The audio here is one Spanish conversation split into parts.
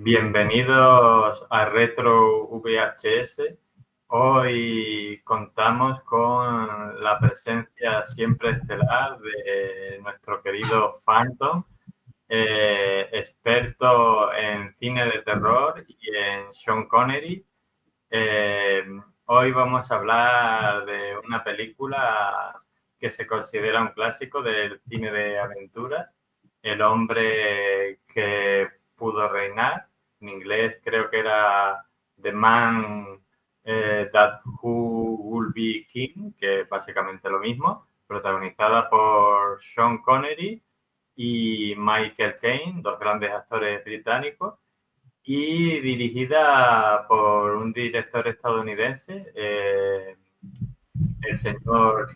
Bienvenidos a Retro VHS. Hoy contamos con la presencia siempre estelar de nuestro querido Phantom, experto en cine de terror y en Sean Connery. Hoy vamos a hablar de una película que se considera un clásico del cine de aventura, El hombre que pudo reinar. En inglés creo que era The Man That Who Will Be King, que es básicamente lo mismo, protagonizada por Sean Connery y Michael Caine, dos grandes actores británicos, y dirigida por un director estadounidense, el señor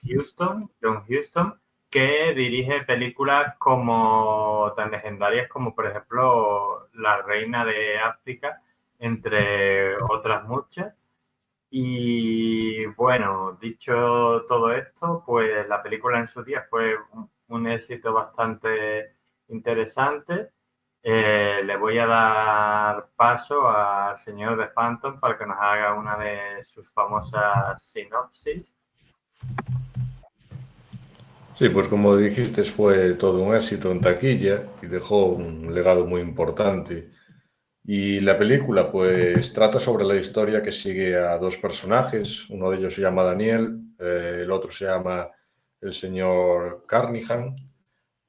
John Huston, que dirige películas como tan legendarias como, por ejemplo, La Reina de África, entre otras muchas. Y bueno, dicho todo esto, pues la película en su día fue un éxito bastante interesante. Le voy a dar paso al señor de Phantom para que nos haga una de sus famosas sinopsis. Sí, pues como dijiste, fue todo un éxito en taquilla y dejó un legado muy importante. Y la película, pues, trata sobre la historia que sigue a dos personajes. Uno de ellos se llama Daniel, el otro se llama el señor Carnahan.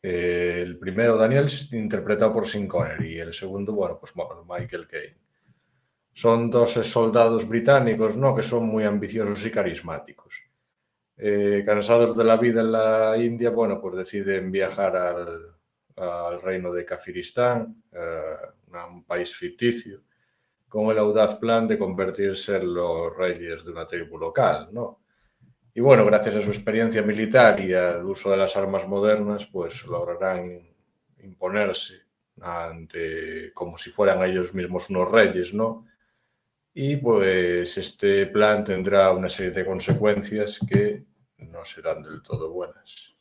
El primero, Daniel, es interpretado por Sean Connery y el segundo, bueno, Michael Caine. Son dos soldados británicos, ¿no? Que son muy ambiciosos y carismáticos. Cansados de la vida en la India, bueno, pues deciden viajar al reino de Kafiristán, un país ficticio, con el audaz plan de convertirse en los reyes de una tribu local, ¿no? Y bueno, gracias a su experiencia militar y al uso de las armas modernas, pues lograrán imponerse ante, como si fueran ellos mismos unos reyes, ¿no? Y pues este plan tendrá una serie de consecuencias que no serán del todo buenas.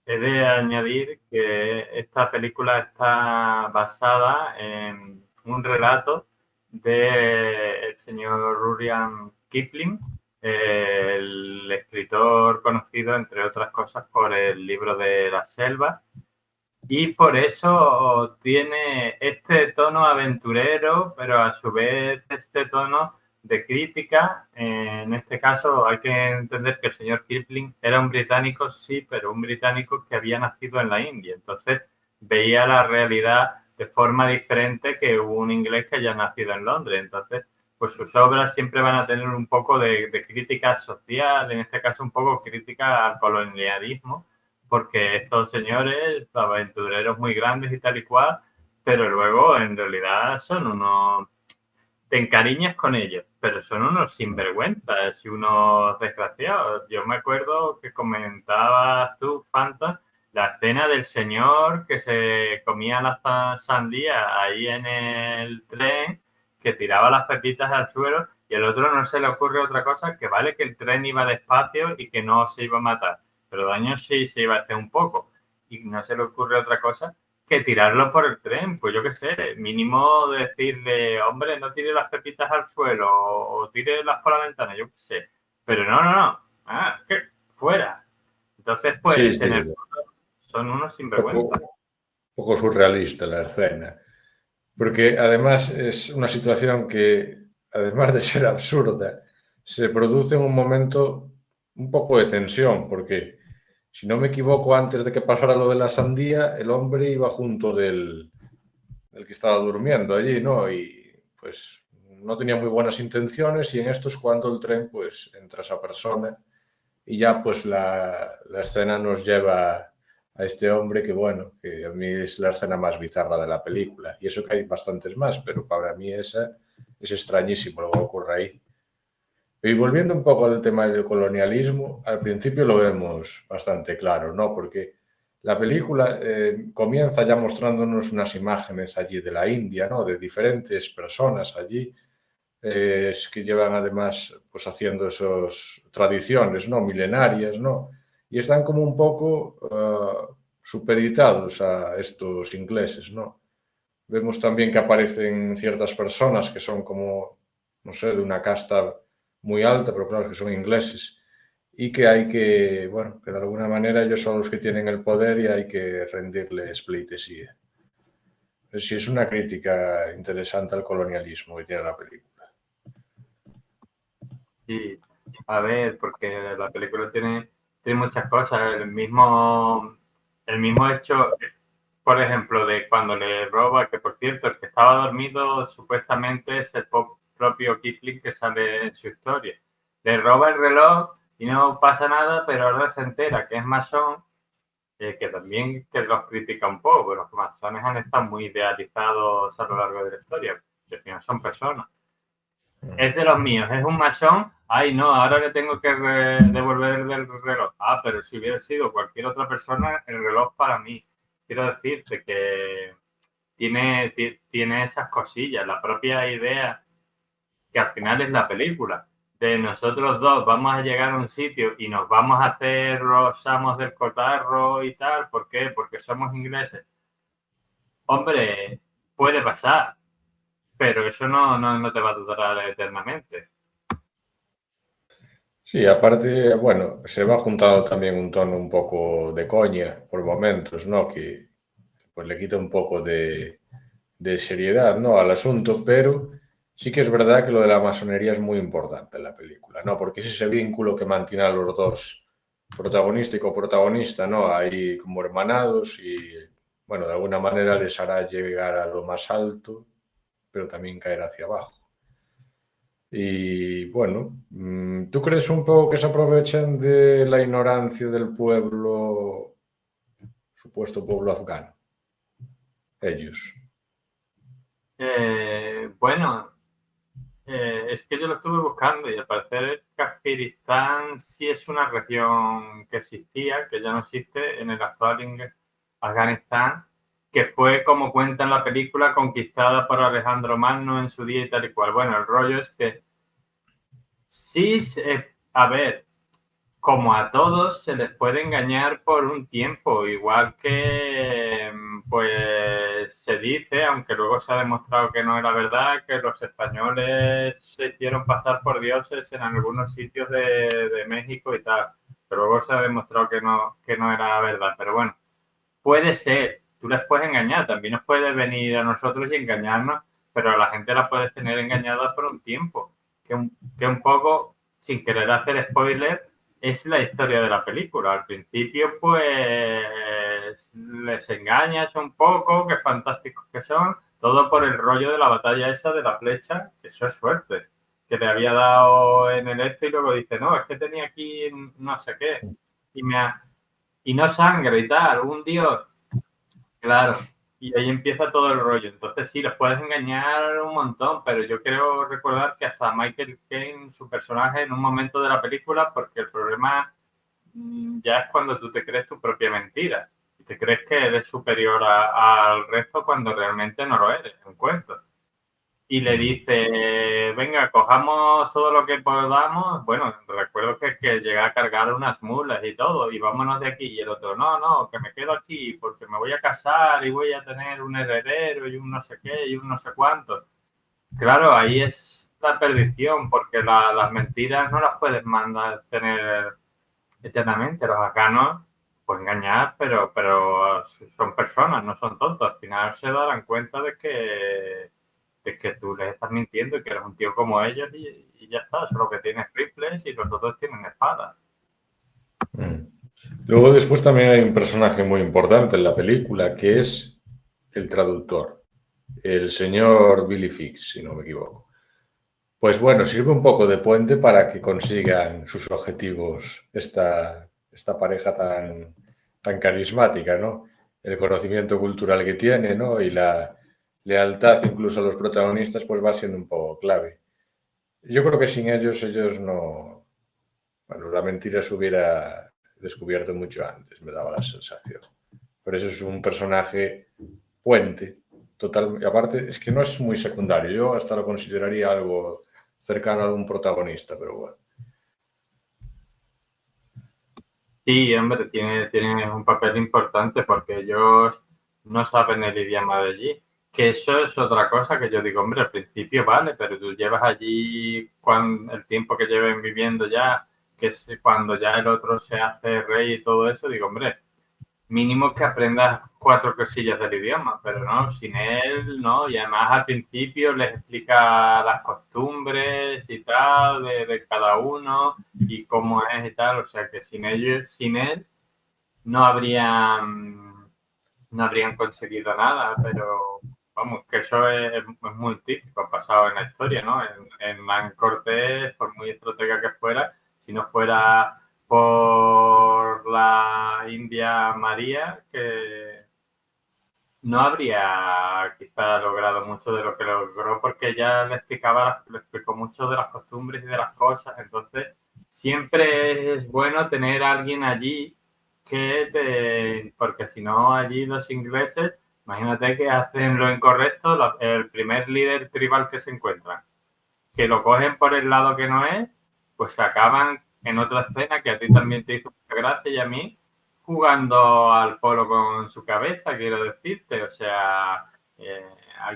He de añadir que esta película está basada en un relato del señor Rudyard Kipling, el escritor conocido, entre otras cosas, por el libro de la selva, y por eso tiene este tono aventurero, pero a su vez este tono de crítica. En este caso hay que entender que el señor Kipling era un británico, sí, pero un británico que había nacido en la India. Entonces veía la realidad de forma diferente que un inglés que haya nacido en Londres. Entonces, pues sus obras siempre van a tener un poco de crítica social, en este caso un poco crítica al colonialismo, porque estos señores, aventureros muy grandes y tal y cual, pero luego en realidad son unos, te encariñas con ellos, pero son unos sinvergüenzas y unos desgraciados. Yo me acuerdo que comentabas tú, Fanta, la escena del señor que se comía la sandía ahí en el tren, que tiraba las pepitas al suelo, y el otro no se le ocurre otra cosa que vale que el tren iba despacio y que no se iba a matar, pero daño sí se iba a hacer un poco, y no se le ocurre otra cosa que tirarlo por el tren. Pues yo qué sé, mínimo decirle, hombre, no tire las pepitas al suelo o tírelas por la ventana, yo qué sé. Pero no. Que fuera. Entonces, Sí, pues en el sí, fondo son unos sinvergüenzas. un poco surrealista la escena, porque además es una situación que, además de ser absurda, se produce en un momento un poco de tensión, porque si no me equivoco, antes de que pasara lo de la sandía, el hombre iba junto del que estaba durmiendo allí, ¿no? Y pues no tenía muy buenas intenciones y en esto es cuando el tren pues entra esa persona y ya pues la escena nos lleva a este hombre que bueno, que a mí es la escena más bizarra de la película y eso que hay bastantes más, pero para mí esa es extrañísimo lo que ocurre ahí. Y volviendo un poco al tema del colonialismo, al principio lo vemos bastante claro, ¿no? Porque la película comienza ya mostrándonos unas imágenes allí de la India, ¿no? De diferentes personas allí que llevan además pues haciendo esas tradiciones, ¿no? Milenarias, ¿no? Y están como un poco supeditados a estos ingleses, ¿no? Vemos también que aparecen ciertas personas que son como, no sé, de una casta muy alta, pero claro que son ingleses, y que hay que, bueno, que de alguna manera ellos son los que tienen el poder y hay que rendirles pleitesía. Sí, es una crítica interesante al colonialismo que tiene la película. Sí, a ver, porque la película tiene muchas cosas. El mismo hecho, por ejemplo, de cuando le roba, que por cierto, el que estaba dormido supuestamente es el propio Kipling que sale en su historia. Le roba el reloj y no pasa nada, pero ahora se entera que es masón, que también que los critica un poco. Los masones han estado muy idealizados a lo largo de la historia, que al final son personas. Es de los míos, es un masón. Ay, no, ahora le tengo que devolver el reloj. Ah, pero si hubiera sido cualquier otra persona, el reloj para mí. Quiero decirte que tiene esas cosillas, la propia idea, que al final es la película, de nosotros dos vamos a llegar a un sitio y nos vamos a hacer los amos del cotarro y tal. ¿Por qué? Porque somos ingleses. Hombre, puede pasar, pero eso no te va a durar eternamente. Sí, aparte, bueno, se va juntando también un tono un poco de coña por momentos, ¿no? Que pues le quita un poco de seriedad, ¿no? Al asunto, pero sí que es verdad que lo de la masonería es muy importante en la película, ¿no? Porque es ese vínculo que mantiene a los dos, protagonista y coprotagonista, ¿no? Ahí como hermanados y, bueno, de alguna manera les hará llegar a lo más alto, pero también caer hacia abajo. Y bueno, ¿tú crees un poco que se aprovechan de la ignorancia del pueblo, supuesto pueblo afgano? Ellos. Bueno, es que yo lo estuve buscando y al parecer Kazajistán sí es una región que existía, que ya no existe en el actual Afganistán, que fue, como cuenta en la película, conquistada por Alejandro Magno en su día y tal y cual. Bueno, el rollo es que sí, a ver, como a todos se les puede engañar por un tiempo, igual que pues se dice, aunque luego se ha demostrado que no era verdad, que los españoles se hicieron pasar por dioses en algunos sitios de México y tal, pero luego se ha demostrado que no era verdad. Pero bueno, puede ser, tú les puedes engañar, también nos puedes venir a nosotros y engañarnos, pero a la gente la puedes tener engañada por un tiempo, que un poco, sin querer hacer spoiler, es la historia de la película. Al principio, pues, les engañas un poco, qué fantásticos que son, todo por el rollo de la batalla esa de la flecha, que eso es suerte, que le había dado en el este y luego dice, no, es que tenía aquí no sé qué, y me ha, y no sangre y tal, un dios. Claro, y ahí empieza todo el rollo. Entonces sí, los puedes engañar un montón, pero yo creo recordar que hasta Michael Caine, su personaje, en un momento de la película, porque el problema ya es cuando tú te crees tu propia mentira y te crees que eres superior al resto cuando realmente no lo eres, un cuento. Y le dice, venga, cojamos todo lo que podamos. Bueno, recuerdo que llega a cargar unas mulas y todo, y vámonos de aquí. Y el otro, no, que me quedo aquí porque me voy a casar y voy a tener un heredero y un no sé qué y un no sé cuánto. Claro, ahí es la perdición, porque las mentiras no las puedes mandar tener eternamente. Los afganos, pues engañar, pero son personas, no son tontos. Al final se darán cuenta de que tú les estás mintiendo y que eres un tío como ellos y ya está. Solo que tienes rifles y los otros tienen espadas. Luego después también hay un personaje muy importante en la película que es el traductor, el señor Billy Fix, si no me equivoco. Pues bueno, sirve un poco de puente para que consigan sus objetivos esta pareja tan carismática, ¿no? El conocimiento cultural que tiene, ¿no? Y la lealtad incluso a los protagonistas, pues va siendo un poco clave. Yo creo que sin ellos no... Bueno, la mentira se hubiera descubierto mucho antes, me daba la sensación. Por eso es un personaje puente, total. Y aparte, es que no es muy secundario. Yo hasta lo consideraría algo cercano a un protagonista, pero bueno. Sí, hombre, tiene un papel importante porque ellos no saben el idioma de allí. Que eso es otra cosa que yo digo, hombre, al principio vale, pero tú llevas allí el tiempo que lleven viviendo ya, que es cuando ya el otro se hace rey y todo eso, digo, hombre, mínimo que aprendas 4 cosillas del idioma, pero no, sin él, no, y además al principio les explica las costumbres y tal de cada uno y cómo es y tal, o sea que sin él no no habrían conseguido nada, pero vamos, que eso es muy típico, ha pasado en la historia, ¿no? En Man Cortés, por muy estratega que fuera, si no fuera por la India María, que no habría quizá logrado mucho de lo que logró porque ella le explicó mucho de las costumbres y de las cosas. Entonces, siempre es bueno tener a alguien allí porque si no, allí los ingleses, imagínate que hacen lo incorrecto, el primer líder tribal que se encuentran, que lo cogen por el lado que no es, pues se acaban en otra escena que a ti también te hizo mucha gracia y a mí, jugando al polo con su cabeza, quiero decirte. O sea, eh, hay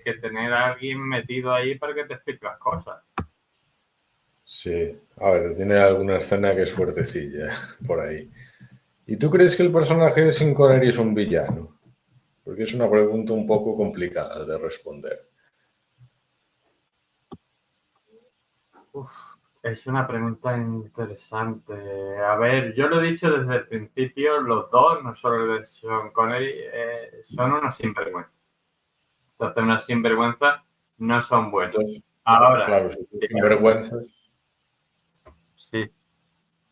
que tener a alguien metido ahí para que te explique las cosas. Sí, a ver, tiene alguna escena que es fuertecilla por ahí. ¿Y tú crees que el personaje de Sean Connery es un villano? Porque es una pregunta un poco complicada de responder. Uf, es una pregunta interesante. A ver, yo lo he dicho desde el principio, los dos, no solo el de Sean Connery, son unos sinvergüenzas. Entonces, unos sinvergüenzas no son buenos. Entonces, Ahora, claro, si son sinvergüenzas, sí,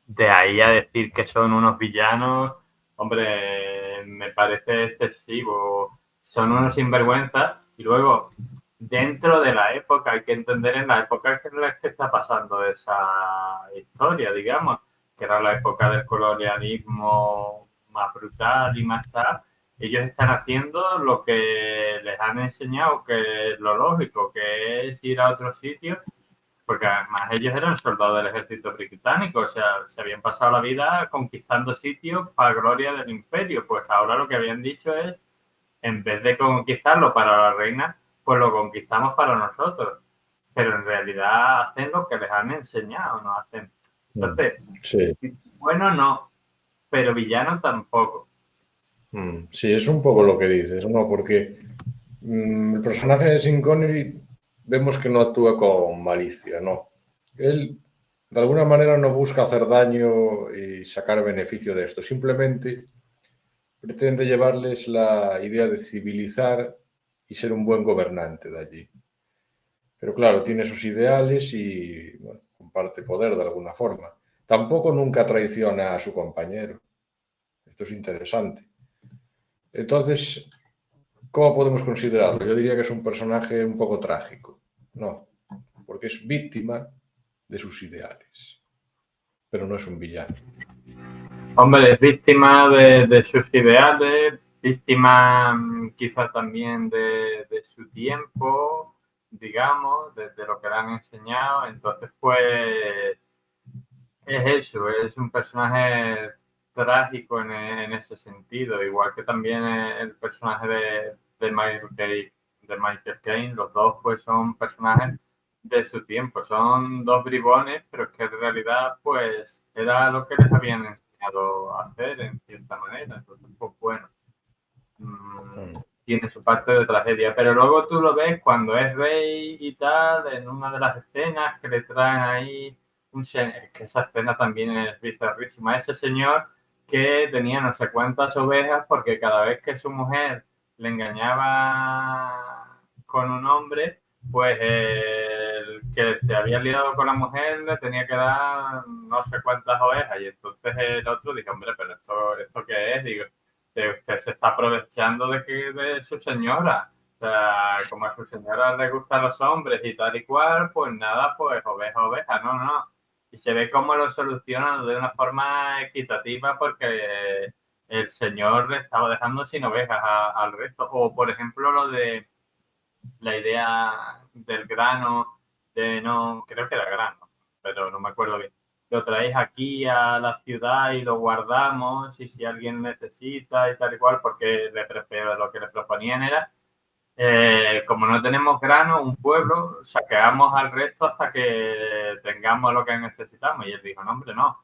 de ahí a decir que son unos villanos, hombre, me parece excesivo. Son unos sinvergüenzas y luego, dentro de la época, hay que entender en la época en la que está pasando esa historia, digamos, que era la época del colonialismo más brutal y más tal. Ellos están haciendo lo que les han enseñado, que es lo lógico, que es ir a otros sitios porque además ellos eran soldados del ejército británico, o sea, se habían pasado la vida conquistando sitios para gloria del imperio. Pues ahora lo que habían dicho es, en vez de conquistarlo para la reina, pues lo conquistamos para nosotros. Pero en realidad hacen lo que les han enseñado, no hacen. Entonces, sí. bueno, no, pero villano tampoco. Sí, es un poco lo que dices, ¿no? Porque el personaje de Sean Connery vemos que no actúa con malicia, ¿no? Él, de alguna manera, no busca hacer daño y sacar beneficio de esto. Simplemente pretende llevarles la idea de civilizar y ser un buen gobernante de allí. Pero claro, tiene sus ideales y bueno, comparte poder de alguna forma. Tampoco nunca traiciona a su compañero. Esto es interesante. Entonces, ¿cómo podemos considerarlo? Yo diría que es un personaje un poco trágico. No, porque es víctima de sus ideales, pero no es un villano. Hombre, es víctima de sus ideales, víctima quizás también de su tiempo, digamos, de lo que le han enseñado. Entonces, pues, es eso, es un personaje trágico en ese sentido, igual que también el personaje de Michael Caine, los dos pues son personajes de su tiempo, son dos bribones, pero es que en realidad pues era lo que les habían enseñado a hacer en cierta manera, entonces pues bueno, tiene su parte de tragedia, pero luego tú lo ves cuando es rey y tal, en una de las escenas que le traen ahí, que esa escena también es bizarrísima, ese señor que tenía no sé cuántas ovejas porque cada vez que su mujer le engañaba con un hombre, pues el que se había liado con la mujer le tenía que dar no sé cuántas ovejas y entonces el otro dijo, hombre, pero esto qué es, digo, que usted se está aprovechando de su señora. O sea, como a su señora le gustan los hombres y tal y cual, pues nada, pues oveja, oveja, no, no. Y se ve cómo lo solucionan de una forma equitativa porque el señor le estaba dejando sin ovejas al resto. O, por ejemplo, lo de la idea del grano, de no, creo que era grano, pero no me acuerdo bien lo traéis aquí a la ciudad y lo guardamos y si alguien necesita y tal y cual, porque lo que le proponían era, como no tenemos grano, un pueblo, saqueamos al resto hasta que tengamos lo que necesitamos. Y él dijo, no, hombre, no,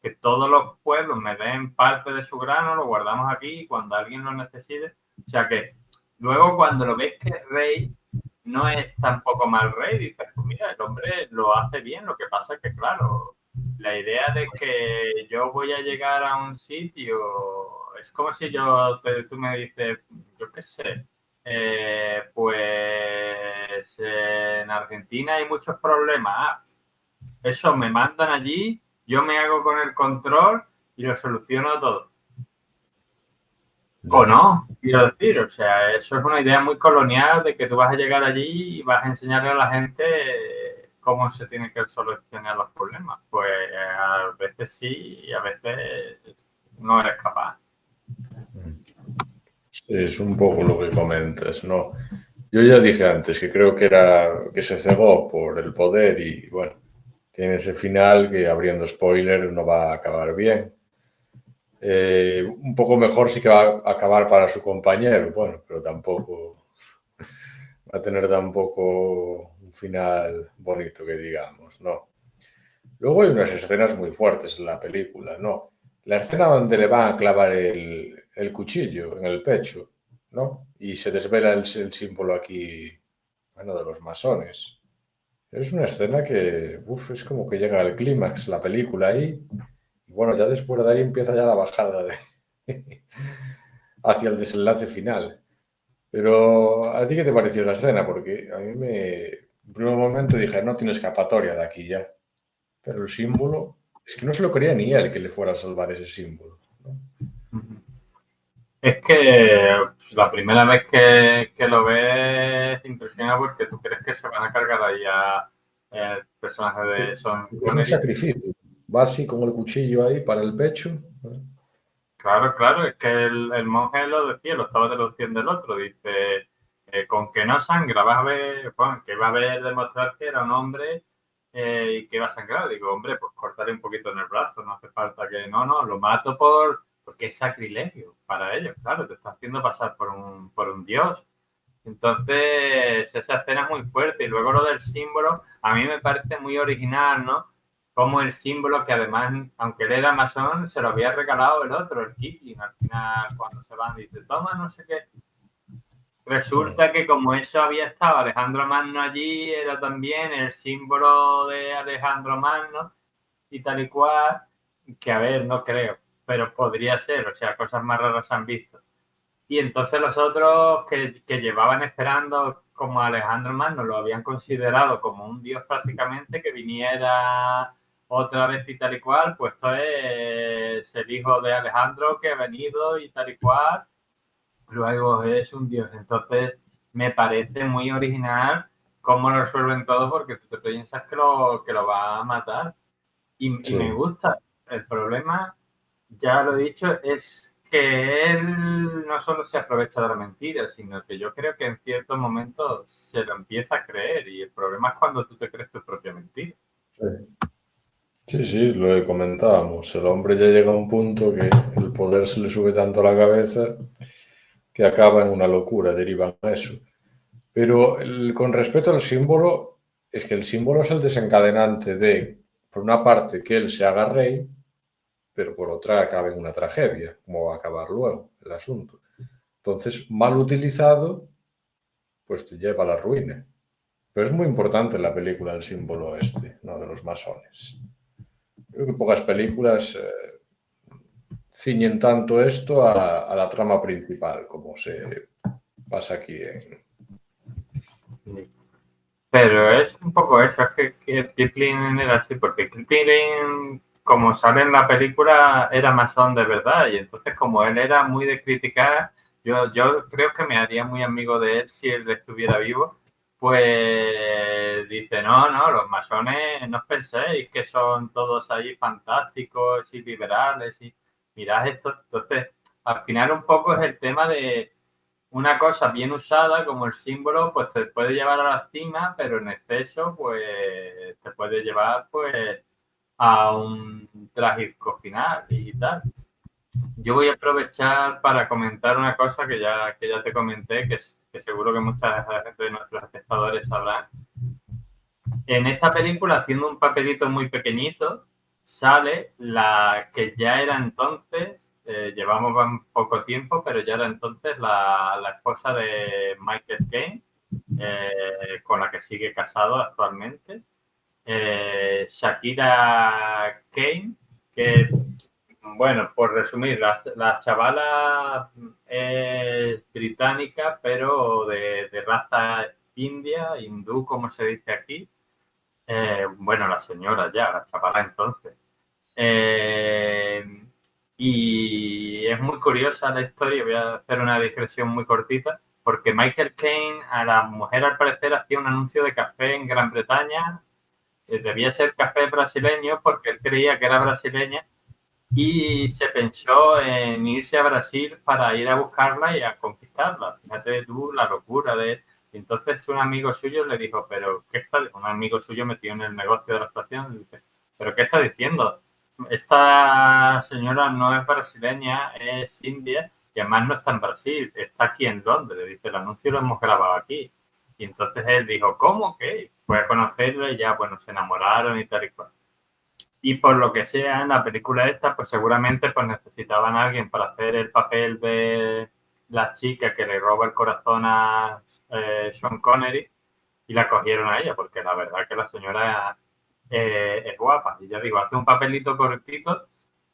que todos los pueblos me den parte de su grano, lo guardamos aquí y cuando alguien lo necesite. O sea que luego cuando lo ves que es rey, no es tampoco mal rey, dices, pues mira, el hombre lo hace bien, lo que pasa es que, claro, la idea de que yo voy a llegar a un sitio, es como si tú me dices, yo qué sé, pues en Argentina hay muchos problemas. Eso me mandan allí, yo me hago con el control y lo soluciono todo. O no, quiero decir, o sea, eso es una idea muy colonial de que tú vas a llegar allí y vas a enseñarle a la gente cómo se tienen que solucionar los problemas. Pues a veces sí y a veces no eres capaz. Es un poco lo que comentas, ¿no? Yo ya dije antes que creo que se cegó por el poder y bueno, tiene ese final que abriendo spoiler no va a acabar bien. Un poco mejor sí que va a acabar para su compañero, bueno, pero tampoco va a tener tampoco un final bonito que digamos, ¿no? Luego hay unas escenas muy fuertes en la película, ¿no? La escena donde le van a clavar el cuchillo en el pecho, ¿no? Y se desvela el símbolo aquí, bueno, de los masones. Es una escena que, es como que llega al clímax la película ahí. Y bueno, ya después de ahí empieza ya la bajada hacia el desenlace final. Pero, ¿a ti qué te pareció esa escena? Porque a mí en primer momento dije, no tiene escapatoria de aquí ya. Pero el símbolo, es que no se lo quería ni él que le fuera a salvar ese símbolo, ¿no? Es que la primera vez que lo ves impresiona porque tú crees que se van a cargar ahí a el personaje de Sean Es un Connery. sacrificio. Va así con el cuchillo ahí para el pecho, ¿no? Claro, claro, es que el monje lo decía, lo estaba traduciendo el otro, dice, con que no sangra, vas a ver, bueno, que va a ver demostrar que era un hombre y que iba a sangrar. Digo, hombre, pues cortarle un poquito en el brazo, no hace falta que, no, lo mato porque es sacrilegio para ellos, claro, te está haciendo pasar por un dios. Entonces, esa escena es muy fuerte y luego lo del símbolo, a mí me parece muy original, ¿no? Como el símbolo que además, aunque él era masón, se lo había regalado el otro, el Kipling. Al final, cuando se van, dice, toma, no sé qué. Resulta que como eso había estado Alejandro Magno allí, era también el símbolo de Alejandro Magno y tal y cual, que a ver, no creo, pero podría ser, o sea, cosas más raras se han visto. Y entonces los otros que llevaban esperando como Alejandro Magno lo habían considerado como un dios prácticamente que viniera otra vez y tal y cual, pues esto es el hijo de Alejandro que ha venido y tal y cual, luego es un dios. Entonces me parece muy original cómo lo resuelven todo porque tú te piensas que lo va a matar y me Sí, gusta. El problema, ya lo he dicho, es que él no solo se aprovecha de la mentira, sino que yo creo que en ciertos momentos se lo empieza a creer y el problema es cuando tú te crees tu propia mentira. sí. Sí, sí, lo que comentábamos. El hombre ya llega a un punto que el poder se le sube tanto a la cabeza que acaba en una locura, deriva en eso. Pero con respecto al símbolo, es que el símbolo es el desencadenante de, por una parte, que él se haga rey, pero por otra acabe en una tragedia, como va a acabar luego el asunto. Entonces, mal utilizado, pues te lleva a la ruina. Pero es muy importante en la película el símbolo este, ¿no? De los masones. Creo que pocas películas ciñen tanto esto a la trama principal, como se pasa aquí en... Pero es un poco eso, es que Kipling era así, porque Kipling, como sale en la película, era masón de verdad, y entonces como él era muy de criticar, yo creo que me haría muy amigo de él si él estuviera vivo, pues dice, no, los masones no os penséis que son todos ahí fantásticos y liberales, y mirad esto, entonces al final un poco es el tema de una cosa bien usada como el símbolo, pues te puede llevar a la cima, pero en exceso, pues te puede llevar, pues, a un trágico final y tal. Yo voy a aprovechar para comentar una cosa que ya te comenté, que seguro que muchas de nuestros espectadores sabrán. En esta película, haciendo un papelito muy pequeñito, sale la que ya era entonces, llevamos poco tiempo, pero ya era entonces la esposa de Michael Caine, con la que sigue casado actualmente, Shakira Caine, que, bueno, por resumir, la chavala es británica, pero de raza india, hindú, como se dice aquí. Bueno, la señora ya, la chavala entonces. Eh, y es muy curiosa la historia, voy a hacer una digresión muy cortita, porque Michael Caine a la mujer al parecer hacía un anuncio de café en Gran Bretaña, debía ser café brasileño porque él creía que era brasileña y se pensó en irse a Brasil para ir a buscarla y a conquistarla. Fíjate tú la locura de... Entonces un amigo suyo le dijo, pero ¿qué está? Un amigo suyo metido en el negocio de la actuación, dice, pero ¿qué está diciendo? Esta señora no es brasileña, es india y además no está en Brasil, está aquí en Londres. Dice, el anuncio lo hemos grabado aquí. Y entonces él dijo, ¿cómo? ¿Qué? Fue a conocerla y ya, bueno, se enamoraron y tal y cual. Y por lo que sea, en la película esta, pues seguramente pues necesitaban a alguien para hacer el papel de la chica que le roba el corazón a Sean Connery y la cogieron a ella, porque la verdad que la señora es guapa. Y ya digo, hace un papelito cortito,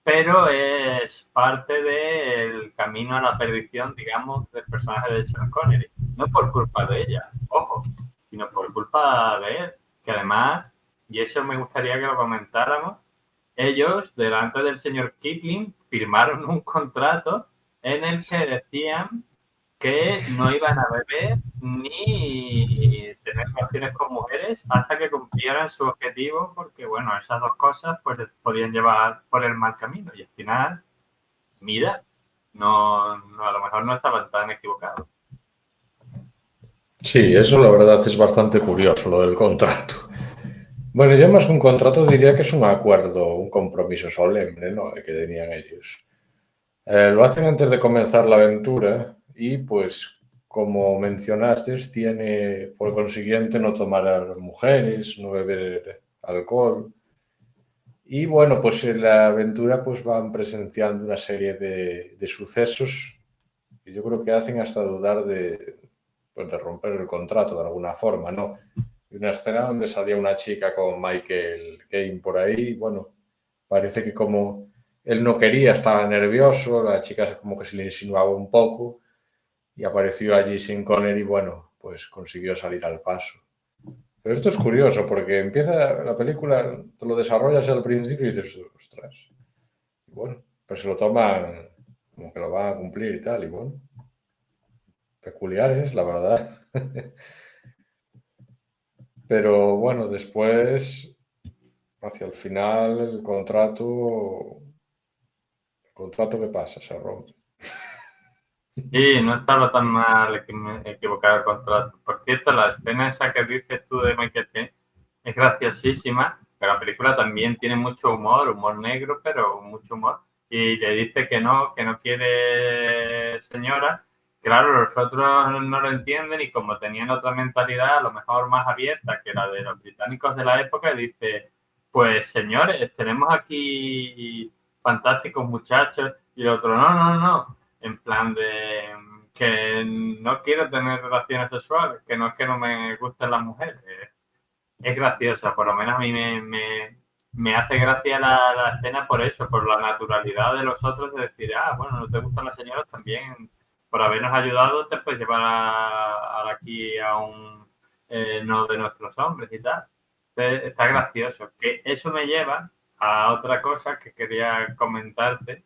pero es parte del camino a la perdición, digamos, del personaje de Sean Connery. No por culpa de ella, ojo, sino por culpa de él, que además, y eso me gustaría que lo comentáramos, ellos, delante del señor Kipling, firmaron un contrato en el que decían que no iban a beber ni tener relaciones con mujeres hasta que cumplieran su objetivo, porque, bueno, esas dos cosas pues les podían llevar por el mal camino. Y al final, mira, a lo mejor no estaban tan equivocados. Sí, eso la verdad es bastante curioso, lo del contrato. Bueno, yo más que un contrato diría que es un acuerdo, un compromiso solemne, ¿no? Que tenían ellos. Lo hacen antes de comenzar la aventura y pues como mencionaste, tiene por consiguiente no tomar a las mujeres, no beber alcohol. Y bueno, pues en la aventura pues van presenciando una serie de sucesos que yo creo que hacen hasta dudar pues, de romper el contrato de alguna forma, ¿no? Y una escena donde salía una chica con Michael Caine por ahí, bueno, parece que como él no quería, estaba nervioso, la chica como que se le insinuaba un poco y apareció allí sin Connery y bueno, pues consiguió salir al paso. Pero esto es curioso porque empieza la película, te lo desarrollas al principio y dices, ostras, y bueno, pues se lo toman como que lo van a cumplir y tal, y bueno, peculiares, la verdad. Pero bueno, después, hacia el final, el contrato ¿qué pasa? Se rompe. Sí, no estaba tan mal equivocado el contrato. Por cierto, la escena esa que dices tú de Michael Caine es graciosísima, pero la película también tiene mucho humor, humor negro, pero mucho humor. Y le dice que no quiere señora. Claro, los otros no lo entienden y como tenían otra mentalidad, a lo mejor más abierta que la de los británicos de la época, dice, pues señores, tenemos aquí fantásticos muchachos. Y el otro, no, no, no, en plan de que no quiero tener relaciones sexuales, que no es que no me gusten las mujeres, es graciosa, por lo menos a mí me hace gracia la escena por eso, por la naturalidad de los otros de decir, ah, bueno, no te gustan las señoras también, por habernos ayudado te puedes llevar aquí a un no de nuestros hombres y tal. Entonces, está gracioso. Que eso me lleva a otra cosa que quería comentarte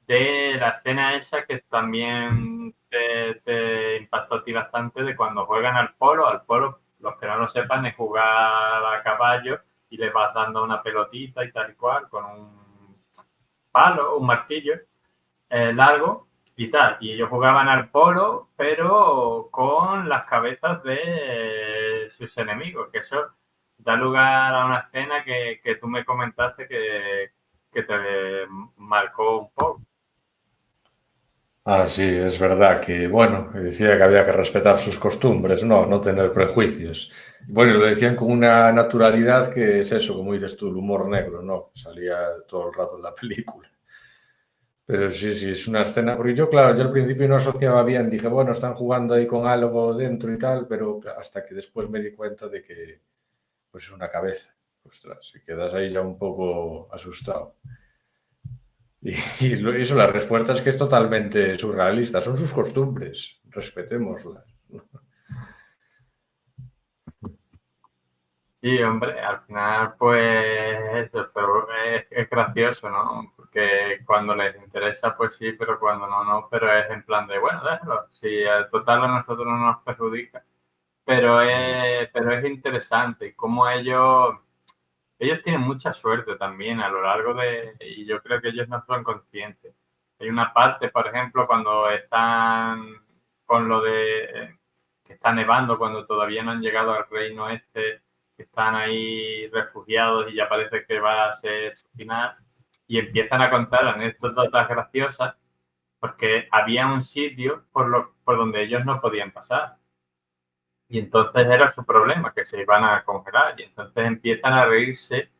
de la escena esa que también te impactó a ti bastante de cuando juegan al polo. Al polo, los que no lo sepan, es jugar a caballo y le vas dando una pelotita y tal y cual con un palo, un martillo largo y tal. Y ellos jugaban al polo, pero con las cabezas de sus enemigos, que eso da lugar a una escena que tú me comentaste que te marcó un poco. Ah, sí, es verdad que, bueno, decía que había que respetar sus costumbres, no tener prejuicios. Bueno, lo decían con una naturalidad que es eso, como dices tú, el humor negro, ¿no? Salía todo el rato en la película. Pero sí, sí, es una escena, porque yo, claro, yo al principio no asociaba bien, dije, bueno, están jugando ahí con algo dentro y tal, pero hasta que después me di cuenta de que, pues es una cabeza. Ostras, y quedas ahí ya un poco asustado. Y eso, la respuesta es que es totalmente surrealista, son sus costumbres, respetémoslas. Sí, hombre, al final, pues eso, pero es gracioso, ¿no? Porque cuando les interesa, pues sí, pero cuando no, no, pero es en plan de, bueno, déjalo, si al total a nosotros no nos perjudica. Pero es interesante cómo ellos tienen mucha suerte también a lo largo y yo creo que ellos no son conscientes. Hay una parte, por ejemplo, cuando están con lo de que está nevando, cuando todavía no han llegado al reino este, que están ahí refugiados y ya parece que va a ser su final, y empiezan a contar anécdotas graciosas porque había un sitio por donde ellos no podían pasar. Y entonces era su problema, que se iban a congelar. Y entonces empiezan a reírse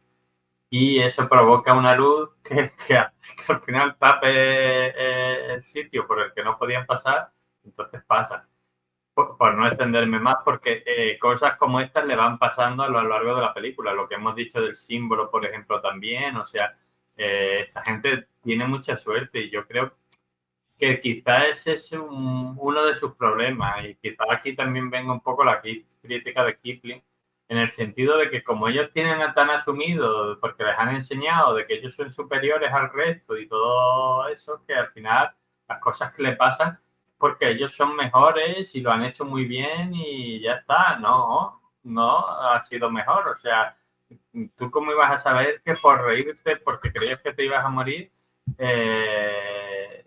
y eso provoca una luz que hace que al final tape el sitio por el que no podían pasar, entonces pasan. Por no extenderme más, porque cosas como estas le van pasando a lo largo de la película. Lo que hemos dicho del símbolo, por ejemplo, también. O sea, esta gente tiene mucha suerte y yo creo que quizás ese es uno de sus problemas y quizás aquí también venga un poco la crítica de Kipling en el sentido de que como ellos tienen tan asumido, porque les han enseñado de que ellos son superiores al resto y todo eso, que al final las cosas que le pasan porque ellos son mejores y lo han hecho muy bien y ya está. No, no ha sido mejor. O sea, ¿tú cómo ibas a saber que por reírte, porque creías que te ibas a morir, eh,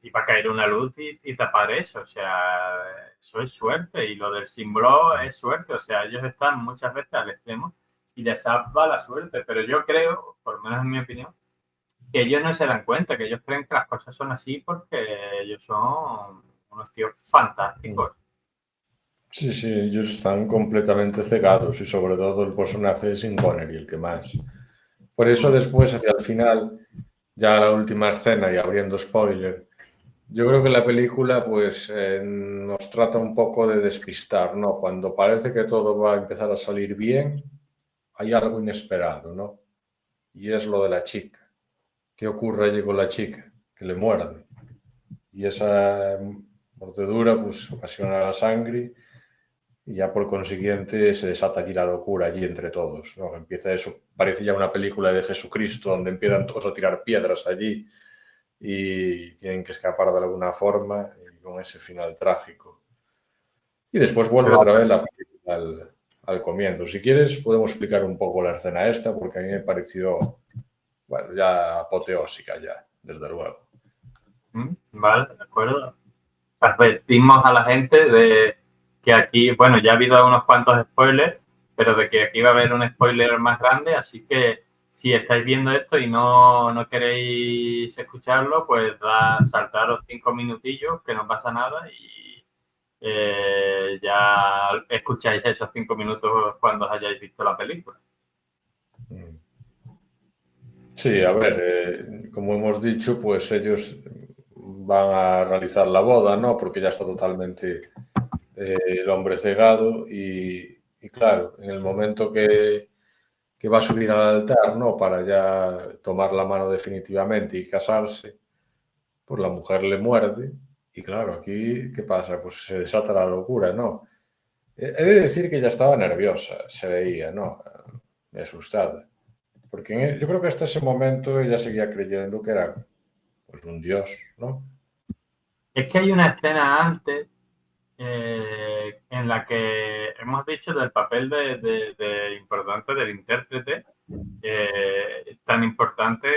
iba a caer una luz y tapar eso? O sea, eso es suerte y lo del símbolo es suerte. O sea, ellos están muchas veces al extremo y les va la suerte. Pero yo creo, por lo menos en mi opinión, que ellos no se dan cuenta, que ellos creen que las cosas son así porque ellos son unos tíos fantásticos. Sí, sí, ellos están completamente cegados y sobre todo el personaje de Sean Connery, el que más. Por eso después, hacia el final, ya la última escena y abriendo spoiler, yo creo que la película pues nos trata un poco de despistar, ¿no? Cuando parece que todo va a empezar a salir bien, hay algo inesperado, ¿no? Y es lo de la chica. ¿Qué ocurre allí con la chica? Que le muerde. Y esa mordedura pues ocasiona la sangre y ya por consiguiente se desata allí la locura allí entre todos, ¿no? Empieza eso, parece ya una película de Jesucristo donde empiezan todos a tirar piedras allí y tienen que escapar de alguna forma y con ese final trágico. Y después vuelve otra vez la película al comienzo. Si quieres podemos explicar un poco la escena esta porque a mí me pareció, bueno, ya apoteósica ya, desde luego. Vale, de acuerdo. Advertimos a la gente de que aquí, bueno, ya ha habido unos cuantos spoilers, pero de que aquí va a haber un spoiler más grande, así que si estáis viendo esto y no queréis escucharlo, pues saltaros 5 minutillos, que no pasa nada, y ya escucháis esos 5 minutos cuando hayáis visto la película. Sí, a ver, como hemos dicho, pues ellos van a realizar la boda, ¿no? Porque ya está totalmente el hombre cegado y claro, en el momento que va a subir al altar, ¿no? Para ya tomar la mano definitivamente y casarse, pues la mujer le muerde y claro, aquí, ¿qué pasa? Pues se desata la locura, ¿no? He de decir que ya estaba nerviosa, se veía, ¿no? Asustada. Porque yo creo que hasta ese momento ella seguía creyendo que era pues, un dios, ¿no? Es que hay una escena antes en la que hemos dicho del papel de importante del intérprete, tan importante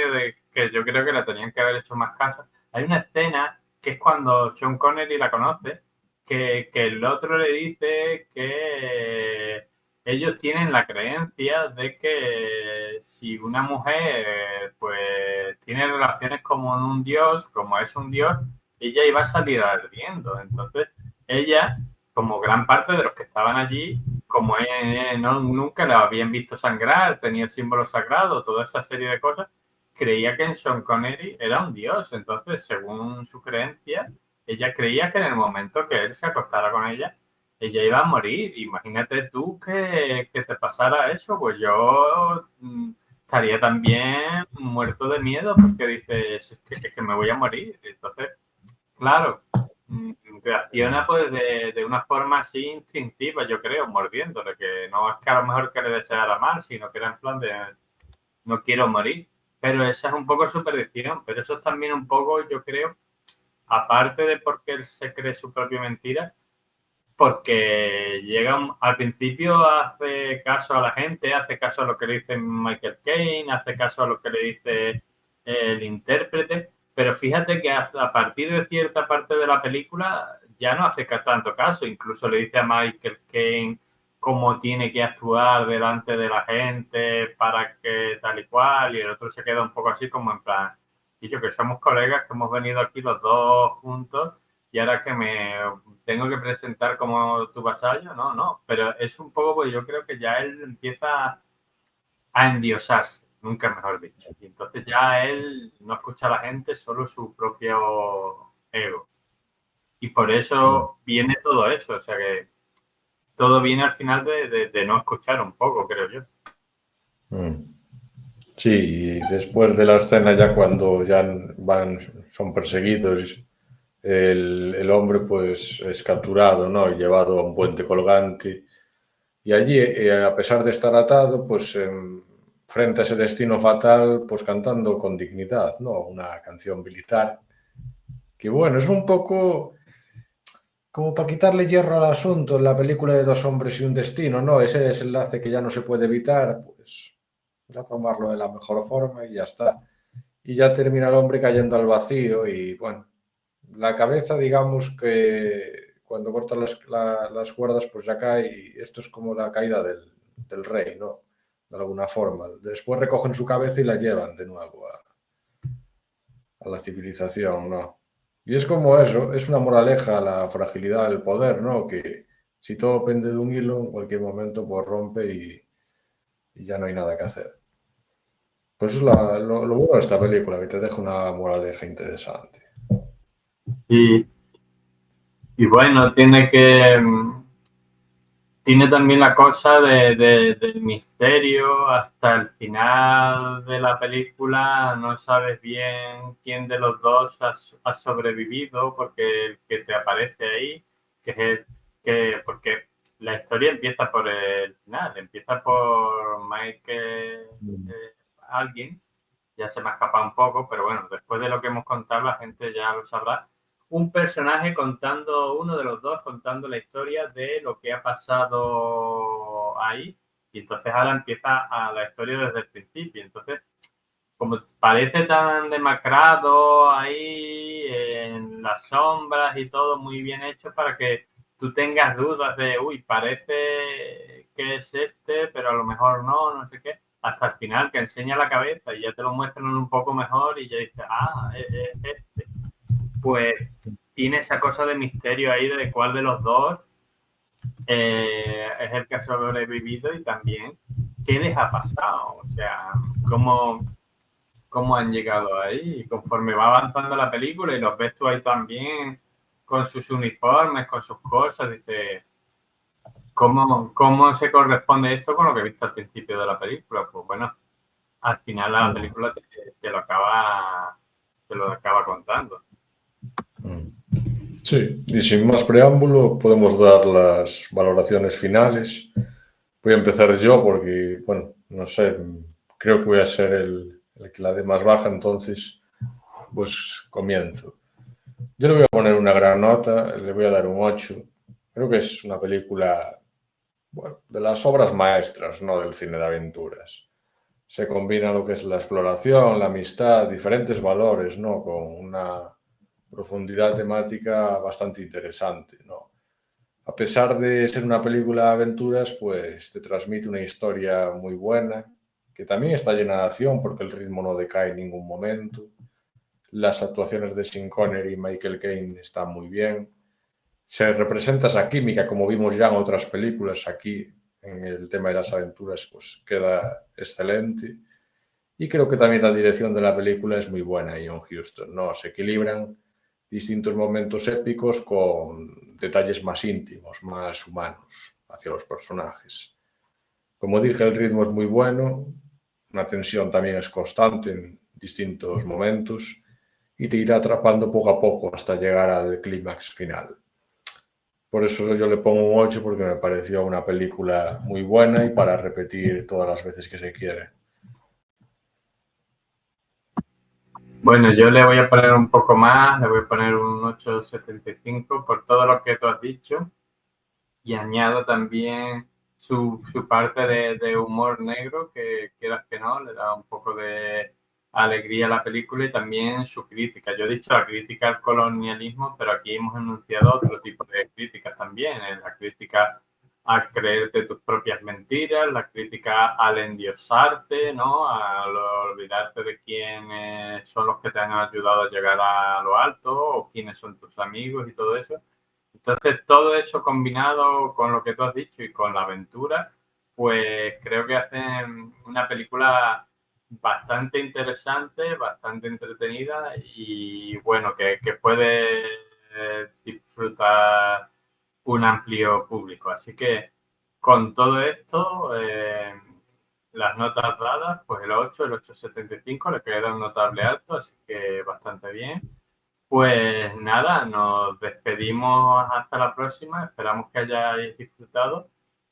que yo creo que la tenían que haber hecho más caso. Hay una escena que es cuando Sean Connery la conoce, que el otro le dice que ellos tienen la creencia de que si una mujer pues tiene relaciones como un dios, como es un dios, ella iba a salir ardiendo. Entonces, ella, como gran parte de los que estaban allí, como nunca la habían visto sangrar, tenía el símbolo sagrado, toda esa serie de cosas, creía que Sean Connery era un dios. Entonces, según su creencia, ella creía que en el momento que él se acostara con ella iba a morir. Imagínate tú que te pasara eso, pues yo estaría también muerto de miedo porque dices, es que me voy a morir. Entonces, claro, reacciona pues de una forma así instintiva, yo creo, mordiéndole, que no es que a lo mejor que le deseara mal, sino que era en plan de no quiero morir. Pero esa es un poco su predicción, pero eso es también un poco, yo creo, aparte de porque él se cree su propia mentira, porque al principio hace caso a la gente, hace caso a lo que le dice Michael Caine, hace caso a lo que le dice el intérprete, pero fíjate que a partir de cierta parte de la película ya no hace tanto caso, incluso le dice a Michael Caine cómo tiene que actuar delante de la gente para que tal y cual, y el otro se queda un poco así como en plan, y yo que somos colegas, que hemos venido aquí los dos juntos, y ahora que me tengo que presentar como tu vasallo, no, pero es un poco, pues yo creo que ya él empieza a endiosarse, nunca mejor dicho, y entonces ya él no escucha a la gente, solo su propio ego, y por eso viene todo eso, o sea que todo viene al final de no escuchar un poco, creo yo. Sí, y después de la escena ya cuando ya son perseguidos, el hombre pues es capturado, ¿no? Y llevado a un puente colgante. Y allí, a pesar de estar atado, pues frente a ese destino fatal, pues cantando con dignidad, ¿no? Una canción militar. Que bueno, es un poco como para quitarle hierro al asunto en la película de Dos hombres y un destino, ¿no? Ese desenlace que ya no se puede evitar, pues ya tomarlo de la mejor forma y ya está. Y ya termina el hombre cayendo al vacío y bueno, la cabeza, digamos que cuando cortan las cuerdas, pues ya cae y esto es como la caída del rey, ¿no? De alguna forma. Después recogen su cabeza y la llevan de nuevo a la civilización, ¿no? Y es como eso, es una moraleja la fragilidad del poder, ¿no? Que si todo pende de un hilo, en cualquier momento pues rompe y ya no hay nada que hacer. Pues eso es lo bueno de esta película, que te deja una moraleja interesante. Sí, y bueno, tiene también la cosa del misterio hasta el final de la película. No sabes bien quién de los dos ha sobrevivido porque el que te aparece ahí, que es porque la historia empieza por el final, empieza por Michael alguien, ya se me ha escapado un poco, pero bueno, después de lo que hemos contado, la gente ya lo sabrá. Un personaje contando, uno de los dos contando la historia de lo que ha pasado ahí, y entonces ahora empieza la historia desde el principio. Entonces, como parece tan demacrado ahí en las sombras y todo muy bien hecho para que tú tengas dudas de, uy, parece que es este, pero a lo mejor no sé qué, hasta el final que enseña la cabeza y ya te lo muestran un poco mejor y ya dices, es este. Pues tiene esa cosa de misterio ahí de cuál de los dos es el que ha sobrevivido y también qué les ha pasado, o sea, cómo han llegado ahí. Y conforme va avanzando la película y los ves tú ahí también con sus uniformes, con sus cosas, dices, ¿cómo se corresponde esto con lo que he visto al principio de la película? Pues bueno, al final la película te lo acaba contando. Sí, y sin más preámbulo, podemos dar las valoraciones finales. Voy a empezar yo porque, bueno, no sé, creo que voy a ser el que la dé más baja, entonces, pues comienzo. Yo le voy a poner una gran nota, le voy a dar un 8. Creo que es una película, bueno, de las obras maestras, ¿no? Del cine de aventuras. Se combina lo que es la exploración, la amistad, diferentes valores, ¿no? Con una profundidad temática bastante interesante, ¿no? A pesar de ser una película de aventuras, pues te transmite una historia muy buena, que también está llena de acción porque el ritmo no decae en ningún momento. Las actuaciones de Sean Connery y Michael Caine están muy bien. Se representa esa química, como vimos ya en otras películas. Aquí, en el tema de las aventuras, pues queda excelente. Y creo que también la dirección de la película es muy buena, John Huston, ¿no? Se equilibran distintos momentos épicos con detalles más íntimos, más humanos hacia los personajes. Como dije, el ritmo es muy bueno, la tensión también es constante en distintos momentos y te irá atrapando poco a poco hasta llegar al clímax final. Por eso yo le pongo un 8 porque me pareció una película muy buena y para repetir todas las veces que se quiere. Bueno, yo le voy a poner un poco más, le voy a poner un 8,75 por todo lo que tú has dicho y añado también su parte de humor negro, que quieras que no, le da un poco de alegría a la película y también su crítica. Yo he dicho la crítica al colonialismo, pero aquí hemos enunciado otro tipo de críticas también, la crítica a creerte tus propias mentiras, la crítica al endiosarte, ¿no? Al olvidarte de quiénes son los que te han ayudado a llegar a lo alto o quiénes son tus amigos y todo eso. Entonces, todo eso combinado con lo que tú has dicho y con la aventura, pues creo que hacen una película bastante interesante, bastante entretenida y bueno, que puede disfrutar un amplio público. Así que con todo esto, las notas dadas, pues el 8, el 8,75 le queda un notable alto, así que bastante bien. Pues nada, nos despedimos hasta la próxima. Esperamos que hayáis disfrutado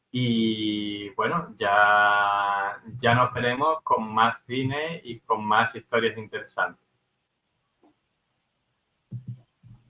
y bueno, ya nos veremos con más cine y con más historias interesantes.